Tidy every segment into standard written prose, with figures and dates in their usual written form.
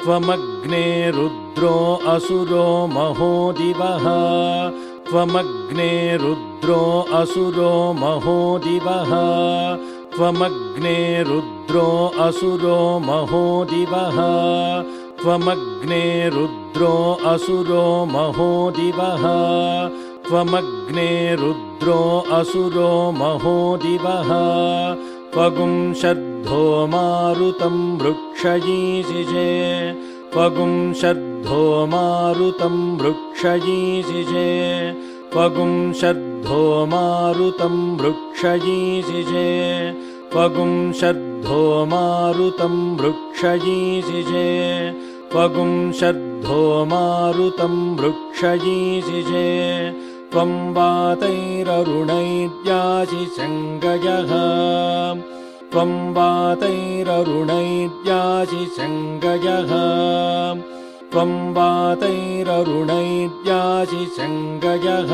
त्वमग्ने रुद्रो असुरो महोदिवः त्वमग्ने रुद्रो असुरो महोदिवः त्वमग्ने रुद्रो असुरो महोदिवः त्वमग्ने रुद्रो असुरो महोदिवः त्वमग्ने रुद्रो असुरो महोदिवः त्वगुंशर्धो मारुतं वृक्षयीशिषे त्वगुंशर्धो मारुतं वृक्षयीशिषे त्वगुंशर्धो मारुतं वृक्षयीशिषे त्वगुंशर्धो मारुतं वृक्षयीशिषे त्वगुंशर्धो मारुतं वृक्षयीशिषे त्वं वातैररुणैर्यासि शङ्गयः त्वं वातैररुणैर्यासि शङ्गयः त्वं वातैररुणैर्यासि शङ्गयः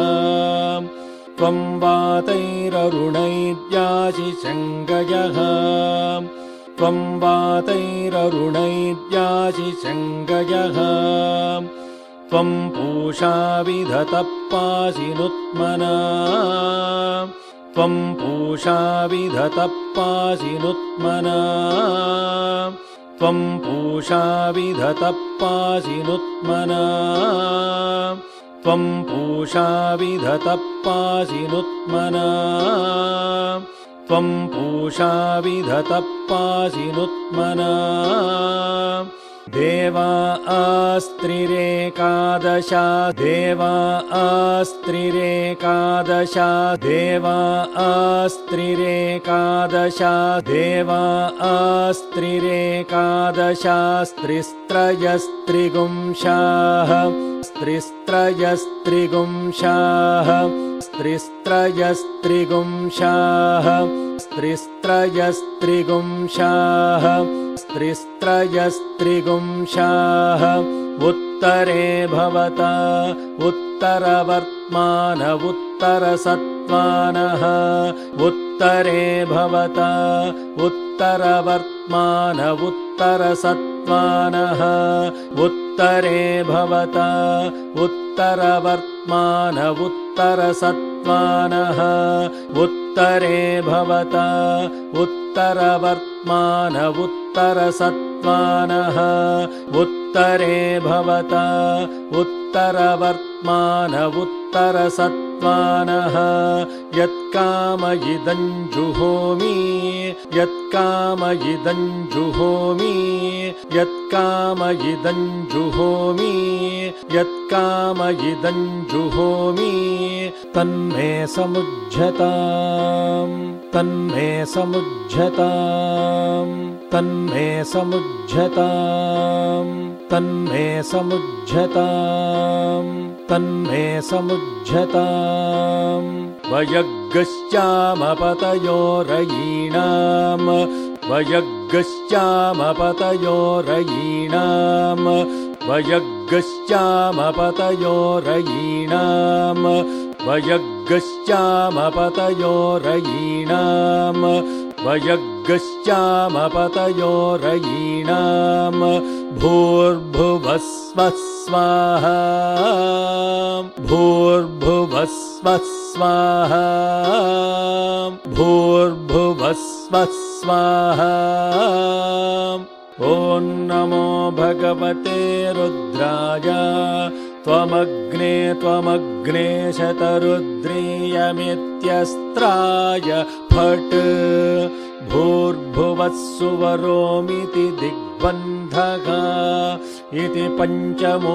त्वं वातैररुणैर्यासि शङ्गयः त्वं वातैररुणैर्यासि शङ्गयः त्वं पूषा विधतः पासि नुत्मना त्वं पूषा विधतः पासि नुत्मना त्वं पूषा विधतः पासि नुत्मना त्वं पूषा विधतः पासि नुत्मना त्वं पूषा विधतः पासि नुत्मना देवा अस्त्रिरेकादशा देवा अस्त्रिरेकादशा देवा अस्त्रिरेकादशा देवा अस्त्रिरेकादशा स्त्रिस्त्रयस्त्रिगुंशाः स्त्रिस्त्रयस्त्रिगुंशाः स्त्रिस्त्रयस्त्रिगुंशाः स्त्रिस्त्रयस्त्रिगुंशाः स्त्रिस्त्रयस्त्रिगुंशाः उत्तरे भवता उत्तरवर्त्मान उत्तरसत्त्वानः उत्तरे भवता उत्तरवर्त्मान उत्तरसत्त्वानः उत्तरे भवता उत्तरवर्त्मान उत्तरसत्त्वानः उत्तरे भवता उत्तरवर्त्मान उत्तरसत्त्वानः उत्तरे भवता उत्तरवर्त्मान उत्तरसत्त्वानः यत्काम इदं जुहोमि यत्काम इदं जुहोमि यत्काम इदं जुहोमि यत्काम इदं जुहोमि तन्मे समुज्झताम् तन्मे समुज्झताम् तन्मे समुज्झताम् तन्मे समुज्झताम् तन्मे समुज्झताम् वयग्गश्चामपतयोरयीणाम् वयग्गश्चामपतयोरयीणाम् वयग्गश्चामपतयोरयीणाम् वयग्गश्चामपतयोरयीणाम् वयग्गश्चामपतयोरयीणाम् भूर्भुवः स्वः स्वाहा भूर्भुवः स्वः स्वाहा भूर्भुवः स्वः स्वाहा ॐ नमो भगवते रुद्राय त्वमग्ने त्वमग्ने शतरुद्रीयमित्यस्त्राय फट् भूर्भुवः सुवरोमिति दिग्बन्धः इति पञ्चमोऽन्यासः।